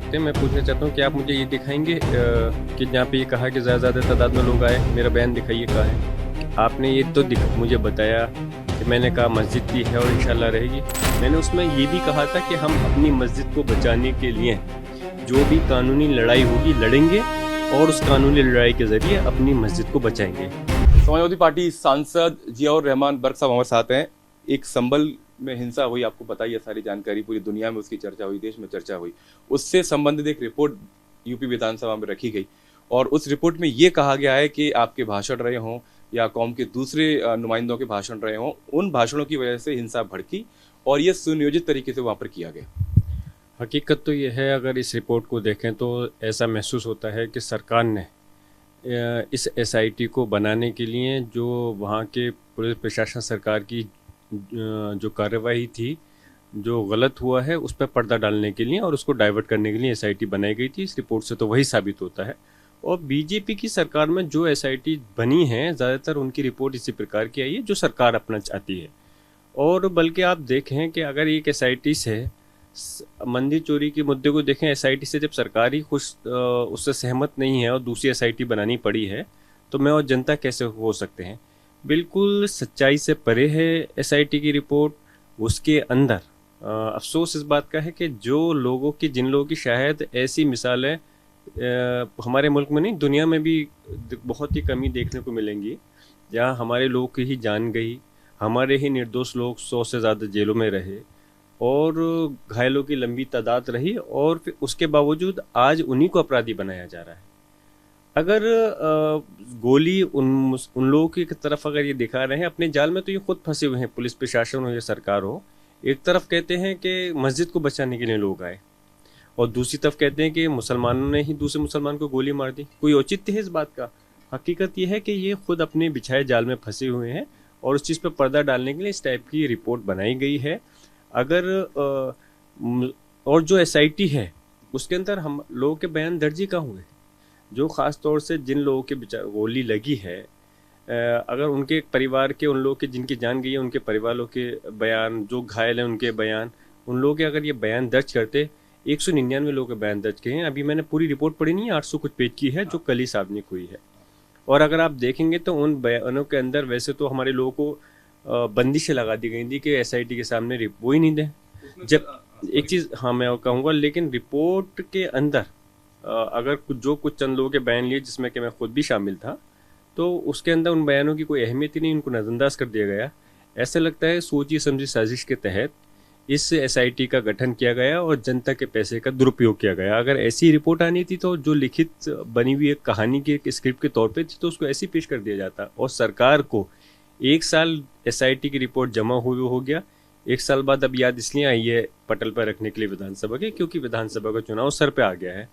सकते हैं। मैं पूछना चाहता हूँ कि आप मुझे ये दिखाएंगे कि जहाँ पे ये कहा कि ज़्यादा तादाद में लोग आए, मेरा बयान दिखाइए कहाँ है। आपने ये तो मुझे बताया कि मैंने कहा मस्जिद की है और इंशाल्लाह रहेगी। मैंने उसमें ये भी कहा था कि हम अपनी मस्जिद को बचाने के लिए जो भी कानूनी लड़ाई होगी लड़ेंगे और उस कानूनी लड़ाई के ज़रिए अपनी मस्जिद को बचाएंगे। समाजवादी पार्टी सांसद जियाउर रहमान बर्क साहब हमारे साथ हैं। एक संभल में हिंसा हुई, आपको पता ही है, सारी जानकारी पूरी दुनिया में उसकी चर्चा हुई, देश में चर्चा हुई। उससे संबंधित एक रिपोर्ट यूपी विधानसभा में रखी गई और उस रिपोर्ट में ये कहा गया है कि आपके भाषण रहे हों या कौम के दूसरे नुमाइंदों के भाषण रहे हों, उन भाषणों की वजह से हिंसा भड़की और ये सुनियोजित तरीके से वहाँ पर किया गया। हकीकत तो ये है, अगर इस रिपोर्ट को देखें तो ऐसा महसूस होता है कि सरकार ने इस एसआईटी को बनाने के लिए जो वहाँ के पुलिस प्रशासन सरकार की जो कार्रवाई थी, जो गलत हुआ है उस पर पर्दा डालने के लिए और उसको डाइवर्ट करने के लिए एसआईटी बनाई गई थी। इस रिपोर्ट से तो वही साबित होता है। और बीजेपी की सरकार में जो एसआईटी बनी है, ज़्यादातर उनकी रिपोर्ट इसी प्रकार की आई है जो सरकार अपना चाहती है। और बल्कि आप देखें कि अगर एक एसआईटी से मंदिर चोरी के मुद्दे को देखें, एसआईटी से जब सरकार ही खुश उससे सहमत नहीं है और दूसरी एसआईटी बनानी पड़ी है, तो मैं और जनता कैसे हो सकते हैं। बिल्कुल सच्चाई से परे है एसआईटी की रिपोर्ट। उसके अंदर अफसोस इस बात का है कि जिन लोगों की शायद ऐसी मिसालें हमारे मुल्क में नहीं, दुनिया में भी बहुत ही कमी देखने को मिलेंगी, जहाँ हमारे लोग की ही जान गई, हमारे ही निर्दोष लोग 100 से ज़्यादा जेलों में रहे और घायलों की लंबी तादाद रही और फिर उसके बावजूद आज उन्हीं को अपराधी बनाया जा रहा है। अगर गोली उन लोगों की तरफ अगर ये दिखा रहे हैं अपने जाल में, तो ये खुद फंसे हुए हैं, पुलिस प्रशासन हो या सरकार हो। एक तरफ कहते हैं कि मस्जिद को बचाने के लिए लोग आए और दूसरी तरफ कहते हैं कि मुसलमानों ने ही दूसरे मुसलमान को गोली मार दी। कोई औचित्य है इस बात का? हकीकत ये है कि ये खुद अपने बिछाए जाल में फंसे हुए हैं और उस चीज़ पर पर्दा डालने के लिए इस टाइप की रिपोर्ट बनाई गई है। अगर और जो एसआईटी है उसके अंदर हम लोगों के बयान दर्ज ही कहाँ हुए, जो ख़ास तौर से जिन लोगों के गोली लगी है, अगर उनके परिवार के, उन लोगों के जिनकी जान गई है, उनके परिवारों के बयान, जो घायल हैं उनके बयान, उन लोगों के अगर ये बयान दर्ज करते, 199 लोगों के बयान दर्ज किए हैं। अभी मैंने पूरी रिपोर्ट पढ़ी नहीं है, 800 कुछ पेज की है, जो कल ही सार्वजनिक हुई है। और अगर आप देखेंगे तो उन बयानों के अंदर वैसे तो हमारे लोगों को बंदिशें लगा दी गई थी कि एसआईटी के सामने वो ही नहीं दें। जब एक चीज़ हाँ मैं कहूँगा, लेकिन रिपोर्ट के अंदर अगर कुछ चंद लोगों के बयान लिए, जिसमें कि मैं खुद भी शामिल था, तो उसके अंदर उन बयानों की कोई अहमियत ही नहीं, उनको नज़रअंदाज कर दिया गया। ऐसा लगता है सोची समझी साजिश के तहत इस एसआईटी का गठन किया गया और जनता के पैसे का दुरुपयोग किया गया। अगर ऐसी रिपोर्ट आनी थी तो जो लिखित बनी हुई एक कहानी की एक स्क्रिप्ट के तौर पे थी, तो उसको ऐसी पेश कर दिया जाता। और सरकार को 1 साल एसआईटी की रिपोर्ट जमा हो गया। 1 साल बाद अब याद इसलिए आई है पटल पर रखने के लिए विधानसभा के, क्योंकि विधानसभा का चुनाव सर पे आ गया है।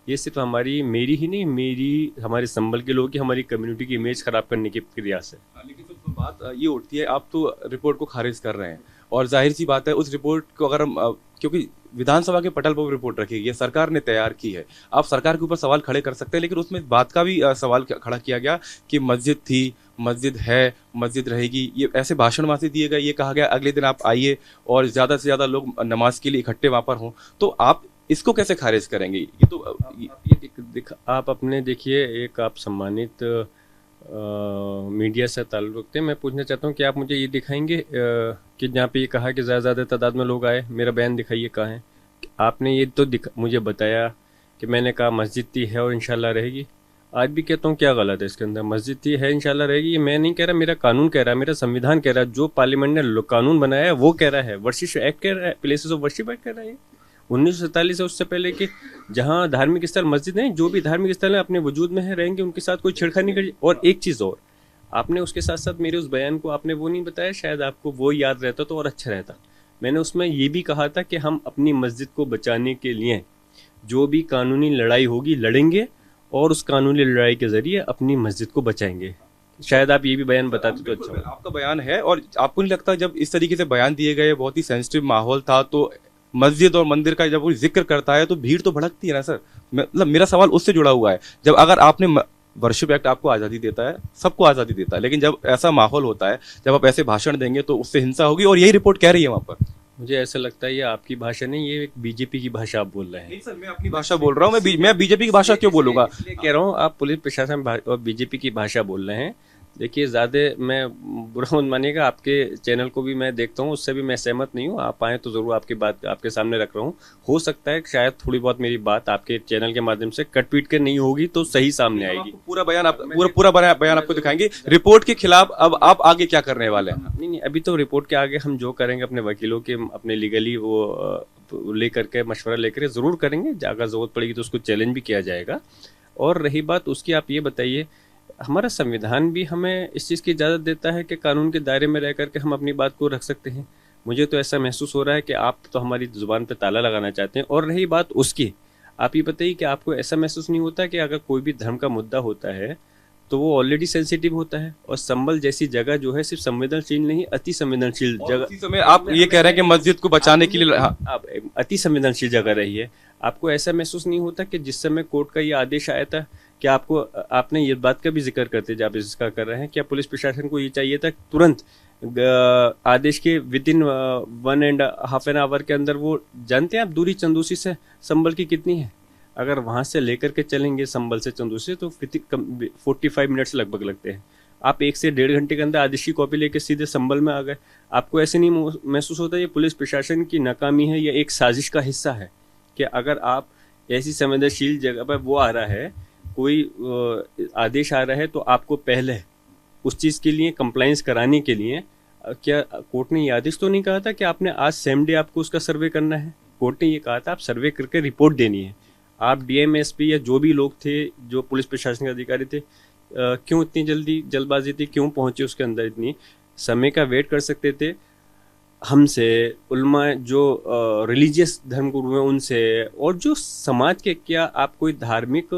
ये सिर्फ मेरी ही नहीं, हमारे संभल के लोगों की, हमारी कम्युनिटी की इमेज खराब करने की प्रयास है। लेकिन तो बात ये उठती है, आप तो रिपोर्ट को खारिज कर रहे हैं और जाहिर सी बात है उस रिपोर्ट को अगर हम क्योंकि विधानसभा के पटल पर रिपोर्ट रखी गई है, सरकार ने तैयार की है, आप सरकार के ऊपर सवाल खड़े कर सकते हैं, लेकिन उसमें बात का भी सवाल खड़ा किया गया कि मस्जिद थी, मस्जिद है, मस्जिद रहेगी, ये ऐसे भाषण वहाँ से दिए गए। ये कहा गया अगले दिन आप आइए और ज़्यादा से ज़्यादा लोग नमाज के लिए इकट्ठे वहाँ पर हों, तो आप इसको कैसे खारिज करेंगे? ये तो आप अपने देखिए, एक आप सम्मानित मीडिया से ताल्लुक़ रखते हैं। मैं पूछना चाहता हूँ कि आप मुझे ये दिखाएंगे कि जहाँ पे ये कहा कि ज़्यादा तादाद में लोग आए, मेरा बयान दिखाइए कहाँ है। आपने ये तो मुझे बताया कि मैंने कहा मस्जिद थी है और इंशाल्लाह रहेगी। आज भी कहता हूँ क्या गलत है इसके अंदर? मस्जिद थी है, इंशाल्लाह रहेगी। ये मैं नहीं कह रहा, मेरा कानून कह रहा है, मेरा संविधान कह रहा है, जो पार्लियामेंट ने कानून बनाया है वो कह रहा है, वर्शिप एक्ट कह रहा है, प्लेसेस ऑफ वर्शिप एक्ट कह रहा है। 1947 है, उससे पहले कि जहाँ धार्मिक स्थल मस्जिद नहीं, जो भी धार्मिक स्थल है अपने वजूद में है, रहेंगे, उनके साथ कोई छेड़खानी करिए। और एक चीज़ और, आपने उसके साथ साथ मेरे उस बयान को आपने वो नहीं बताया, शायद आपको वो याद रहता तो और अच्छा रहता। मैंने उसमें ये भी कहा था कि हम अपनी मस्जिद को बचाने के लिए जो भी कानूनी लड़ाई होगी लड़ेंगे और उस कानूनी लड़ाई के ज़रिए अपनी मस्जिद को बचाएंगे। शायद आप ये भी बयान बताते तो अच्छा। आपका बयान है और आपको नहीं लगता जब इस तरीके से बयान दिए गए, बहुत ही सेंसिटिव माहौल था, तो मस्जिद और मंदिर का जब वो जिक्र करता है तो भीड़ तो भड़कती है ना सर? मतलब मेरा सवाल उससे जुड़ा हुआ है। जब अगर आपने वर्शिप एक्ट आपको आज़ादी देता है, सबको आज़ादी देता है, लेकिन जब ऐसा माहौल होता है, जब आप ऐसे भाषण देंगे तो उससे हिंसा होगी और यही रिपोर्ट कह रही है वहाँ पर। मुझे ऐसा लगता है ये आपकी भाषा नहीं, ये एक बीजेपी की भाषा आप बोल रहे हैं। नहीं सर, मैं अपनी भाषा बोल रहा हूँ। मैं बीजेपी की भाषा क्यों बोलूंगा? इसलिए कह रहा हूँ आप पुलिस प्रशासन और बीजेपी की भाषा बोल रहे हैं। देखिए ज़्यादा मैं बुरा मत मानिएगा, आपके चैनल को भी मैं देखता हूँ, उससे भी मैं सहमत नहीं हूँ। आप आएँ तो ज़रूर आपकी बात आपके सामने रख रहा हूँ। हो सकता है कि शायद थोड़ी बहुत मेरी बात आपके चैनल के माध्यम से कट पीट के नहीं होगी तो सही सामने आएगी। पूरा बयान आप बयान आपको दिखाएंगे रिपोर्ट के खिलाफ। अब आप आगे क्या करने वाले हैं? नहीं, अभी तो रिपोर्ट के आगे हम जो करेंगे अपने वकीलों के, अपने लीगली वो लेकर के मशवरा लेकर ज़रूर करेंगे। अगर ज़रूरत पड़ेगी तो उसको चैलेंज भी किया जाएगा। और रही बात उसकी, आप ये बताइए, हमारा संविधान भी हमें इस चीज़ की इजाज़त देता है कि कानून के दायरे में रह करके हम अपनी बात को रख सकते हैं। मुझे तो ऐसा महसूस हो रहा है कि आप तो हमारी ज़ुबान पे ताला लगाना चाहते हैं। और रही बात उसकी, आप ये बताइए कि आपको ऐसा महसूस नहीं होता कि अगर कोई भी धर्म का मुद्दा होता है तो वो ऑलरेडी सेंसिटिव होता है, और संभल जैसी जगह जो है सिर्फ संवेदनशील नहीं, अति संवेदनशील जगह। इसी समय आप ये कह रहे हैं कि मस्जिद को बचाने के लिए आप अति संवेदनशील जगह रही है। आपको ऐसा महसूस नहीं होता कि जिस समय कोर्ट का ये आदेश आया था, क्या आपको, आपने ये बात का भी जिक्र करते जब इसका कर रहे हैं, क्या पुलिस प्रशासन को ये चाहिए था तुरंत आदेश के विद इन 1.5 आवर के अंदर, वो जानते हैं आप दूरी चंदूसी से संभल की कितनी है? अगर वहाँ से लेकर के चलेंगे संभल से चंदूसी तो 45 मिनट्स लगभग लगते हैं। आप 1 से 1.5 घंटे के अंदर आदेश की कॉपी लेकर सीधे संभल में आ गए। आपको ऐसे नहीं महसूस होता ये पुलिस प्रशासन की नाकामी है या एक साजिश का हिस्सा है कि अगर आप ऐसी संवेदनशील जगह पर वो आ रहा है, कोई आदेश आ रहा है, तो आपको पहले उस चीज़ के लिए कंप्लाइंस कराने के लिए क्या कोर्ट ने ये आदेश तो नहीं कहा था कि आपने आज सेम डे आपको उसका सर्वे करना है? कोर्ट ने ये कहा था आप सर्वे करके रिपोर्ट देनी है। आप डीएमएसपी या जो भी लोग थे, जो पुलिस प्रशासन के अधिकारी थे, क्यों इतनी जल्दबाजी थी? क्यों पहुंचे उसके अंदर? इतनी समय का वेट कर सकते थे हमसे, उल्मा जो रिलीजियस धर्म गुरु हैं उनसे, और जो समाज के, क्या आप कोई धार्मिक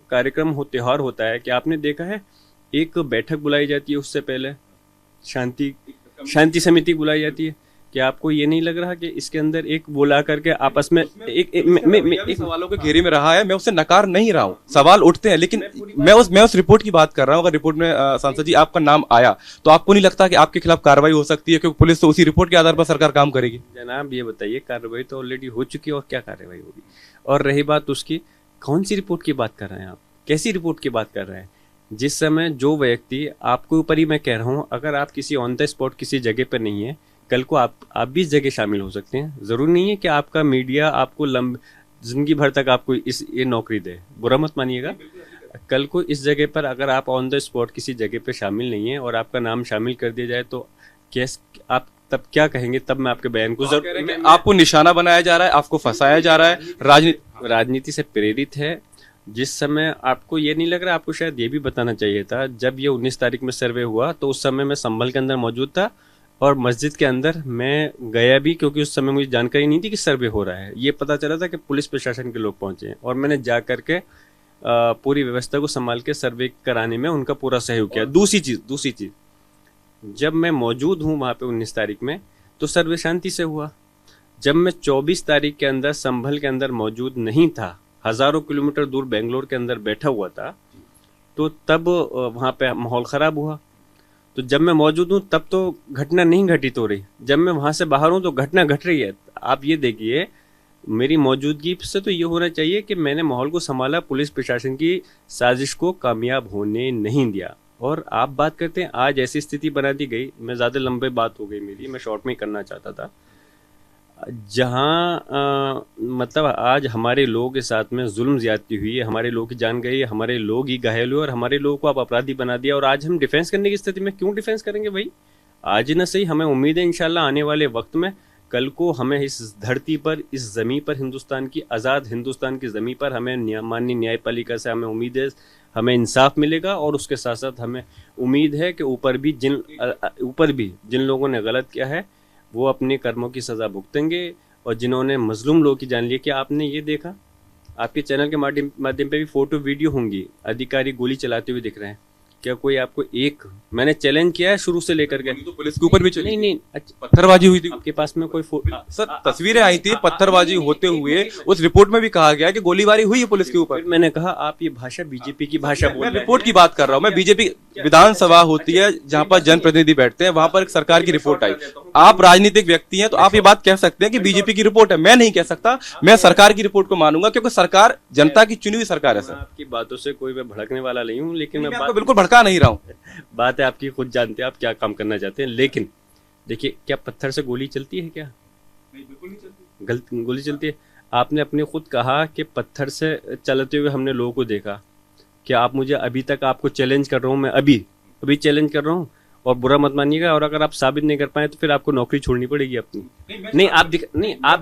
कार्यक्रम हो, त्यौहार होता है, क्या आपने देखा है एक बैठक बुलाई जाती है उससे पहले, शांति समिति बुलाई जाती है? क्या आपको ये नहीं लग रहा कि इसके अंदर एक बुला करके आपस में एक सवालों के घेरे में रहा है? मैं उससे नकार नहीं रहा हूँ, सवाल उठते हैं, लेकिन मैं उस रिपोर्ट की बात कर रहा हूँ। अगर रिपोर्ट में सांसद जी आपका नाम आया तो आपको नहीं लगता कि आपके खिलाफ कार्रवाई हो सकती है? क्योंकि पुलिस तो उसी रिपोर्ट के आधार पर सरकार काम करेगी। जनाब ये बताइए, कार्रवाई तो ऑलरेडी हो चुकी है और क्या कार्रवाई होगी? और रही बात उसकी, कौन सी रिपोर्ट की बात कर रहे हैं आप? कैसी रिपोर्ट की बात कर रहे हैं? जिस समय जो व्यक्ति, आपके ऊपर ही मैं कह रहा हूँ, अगर आप किसी ऑन द स्पॉट किसी जगह पर नहीं है, कल को आप भी इस जगह शामिल हो सकते हैं। ज़रूरी नहीं है कि आपका मीडिया आपको जिंदगी भर तक आपको ये नौकरी दे, बुरा मत मानिएगा। कल को इस जगह पर अगर आप ऑन द स्पॉट किसी जगह पे शामिल नहीं है और आपका नाम शामिल कर दिया जाए तो आप तब क्या कहेंगे? तब मैं आपके बयान को आपको निशाना बनाया जा रहा है, आपको फंसाया जा रहा है, राजनीति से प्रेरित है। जिस समय आपको ये नहीं लग रहा, आपको शायद ये भी बताना चाहिए था, जब ये 19 तारीख में सर्वे हुआ तो उस समय मैं संभल के अंदर मौजूद था और मस्जिद के अंदर मैं गया भी, क्योंकि उस समय मुझे जानकारी नहीं थी कि सर्वे हो रहा है। ये पता चला था कि पुलिस प्रशासन के लोग पहुंचे हैं और मैंने जा करके पूरी व्यवस्था को संभाल के सर्वे कराने में उनका पूरा सहयोग किया। दूसरी चीज़, जब मैं मौजूद हूँ वहाँ पे 19 तारीख में तो सर्वे शांति से हुआ। जब मैं 24 तारीख के अंदर संभल के अंदर मौजूद नहीं था, हज़ारों किलोमीटर दूर बेंगलोर के अंदर बैठा हुआ था, तो तब वहाँ पे माहौल ख़राब हुआ। तो जब मैं मौजूद हूँ तब तो घटना नहीं घटित हो रही, जब मैं वहाँ से बाहर हूँ तो घटना घट रही है। आप ये देखिए, मेरी मौजूदगी से तो ये होना चाहिए कि मैंने माहौल को संभाला, पुलिस प्रशासन की साजिश को कामयाब होने नहीं दिया। और आप बात करते हैं आज ऐसी स्थिति बना दी गई, मैं ज़्यादा लंबे बात हो गई मेरी, मैं शॉर्ट में ही करना चाहता था। जहाँ मतलब आज हमारे लोगों के साथ में जुल्म ज्यादती हुई है, हमारे लोगों की जान गई, हमारे लोग ही घायल हुए और हमारे लोगों को आप अपराधी बना दिया, और आज हम डिफेंस करने की स्थिति में क्यों डिफेंस करेंगे भाई? आज न सही, हमें उम्मीद है इंशाल्लाह आने वाले वक्त में, कल को हमें इस धरती पर, इस ज़मीं पर, हिंदुस्तान की, आज़ाद हिंदुस्तान की ज़मीं पर हमें माननीय न्यायपालिका से हमें उम्मीद है, हमें इंसाफ मिलेगा। और उसके साथ साथ हमें उम्मीद है कि ऊपर भी जिन लोगों ने गलत किया है वो अपने कर्मों की सज़ा भुगतेंगे, और जिन्होंने मजलूम लोगों की जान ली। कि आपने ये देखा, आपके चैनल के माध्यम पे भी फ़ोटो वीडियो होंगी, अधिकारी गोली चलाते हुए दिख रहे हैं, क्या कोई आपको एक, मैंने चैलेंज किया है शुरू से लेकर के। तो पुलिस के ऊपर भी चली। नहीं नहीं, अच्छा, पत्थरबाजी हुई थी आपके पास में कोई सर, तस्वीरें आई थी पत्थरबाजी होते हुए, उस रिपोर्ट में भी कहा गया कि गोलीबारी हुई है पुलिस के ऊपर। मैंने कहा आप ये भाषा बीजेपी की भाषा बोल मैं रहे हैं। रिपोर्ट की बात कर रहा हूँ, मैं बीजेपी विधानसभा होती है जहां पर जनप्रतिनिधि बैठते हैं, वहां पर एक सरकार की रिपोर्ट आई। आप राजनीतिक व्यक्ति हैं तो आप ये बात कह सकते हैं कि बीजेपी की रिपोर्ट है, मैं नहीं कह सकता, मैं सरकार की रिपोर्ट को मानूंगा क्योंकि सरकार जनता की चुनी हुई सरकार है। मैं सर, आपकी बातों से कोई मैं भड़कने वाला नहीं हूँ, लेकिन मैं मैं आपको बिल्कुल भड़का नहीं रहा हूँ। बात है आपकी, खुद जानते हैं आप क्या काम करना चाहते हैं। लेकिन देखिए, क्या पत्थर से गोली चलती है? क्या गलत गोली चलती है? आपने अपने खुद कहा कि पत्थर से चलते हुए हमने लोगों को देखा। क्या आप मुझे अभी तक आपको चैलेंज कर रहा हूँ, मैं अभी चैलेंज कर रहा हूँ, और बुरा मत मानिएगा। और अगर आप साबित नहीं कर पाए तो फिर आपको नौकरी छोड़नी पड़ेगी अपनी। नहीं आप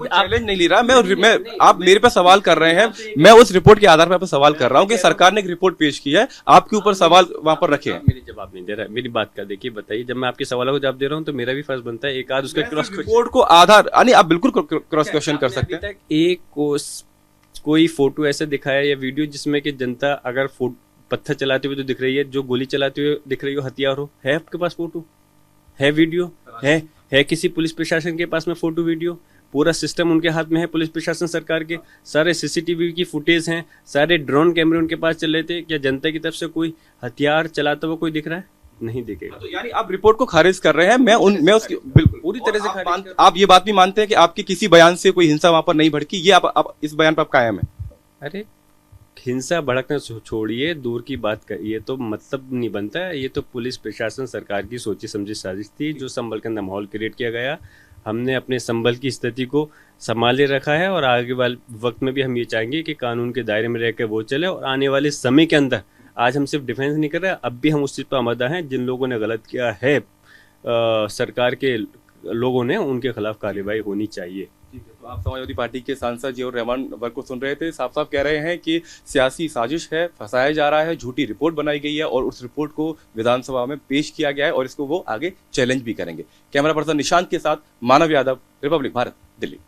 चैलेंज नहीं ले रहा मैं आप मेरे पे सवाल कर रहे हैं, मैं उस रिपोर्ट के आधार पर आपसे सवाल कर रहा हूँ कि सरकार ने एक रिपोर्ट पेश की है, आपके ऊपर सवाल वहां पर रखे हैं। मेरी जवाब नहीं दे रहा है, मेरी बात का देखिए, बताइए। जब मैं आपके सवालों को जवाब दे रहा हूँ तो मेरा भी फर्ज बनता है एक आध उसका क्रॉस रिपोर्ट को आधार, यानी आप बिल्कुल क्रॉस क्वेश्चन कर सकते हैं। एक कोई फोटो ऐसा दिखाया या वीडियो जिसमें कि जनता अगर पत्थर चलाते हुए तो दिख रही है, जो गोली चलाते हुए दिख रही हो, हथियार हो, है आपके पास फोटो, है वीडियो, है किसी पुलिस प्रशासन के पास में फोटो वीडियो? पूरा सिस्टम उनके हाथ में है, पुलिस प्रशासन सरकार के सारे सीसीटीवी की फुटेज हैं, सारे ड्रोन कैमरे उनके पास चल रहे थे। क्या जनता की तरफ से कोई हथियार चलाता हुआ कोई दिख रहा है? नहीं दिखेगा। तो यानी आप रिपोर्ट को खारिज कर रहे हैं, मैं उसकी बिल्कुल पूरी तरह से खारिज। आप ये बात भी मानते हैं कि आपके किसी बयान से कोई हिंसा वहां पर नहीं भड़की, ये आप इस बयान पर आप कायम है? अरे हिंसा भड़कना छोड़िए, दूर की बात करिए तो मतलब नहीं बनता है। ये तो पुलिस प्रशासन सरकार की सोची समझी साजिश थी, जो संभल के अंदर माहौल क्रिएट किया गया। हमने अपने संभल की स्थिति को संभाले रखा है, और आगे वाले वक्त में भी हम ये चाहेंगे कि कानून के दायरे में रहकर वो चले। और आने वाले समय के अंदर, आज हम सिर्फ डिफेंस नहीं कर रहे, अब भी हम उस चीज़ पर आमादा हैं। जिन लोगों ने गलत किया है सरकार के लोगों ने, उनके खिलाफ कार्रवाई होनी चाहिए। तो आप समाजवादी पार्टी के सांसद जियाउर रहमान वर्ग को सुन रहे थे, साफ साफ कह रहे हैं कि सियासी साजिश है, फंसाया जा रहा है, झूठी रिपोर्ट बनाई गई है और उस रिपोर्ट को विधानसभा में पेश किया गया है और इसको वो आगे चैलेंज भी करेंगे। कैमरा पर्सन निशांत के साथ मानव यादव, रिपब्लिक भारत, दिल्ली।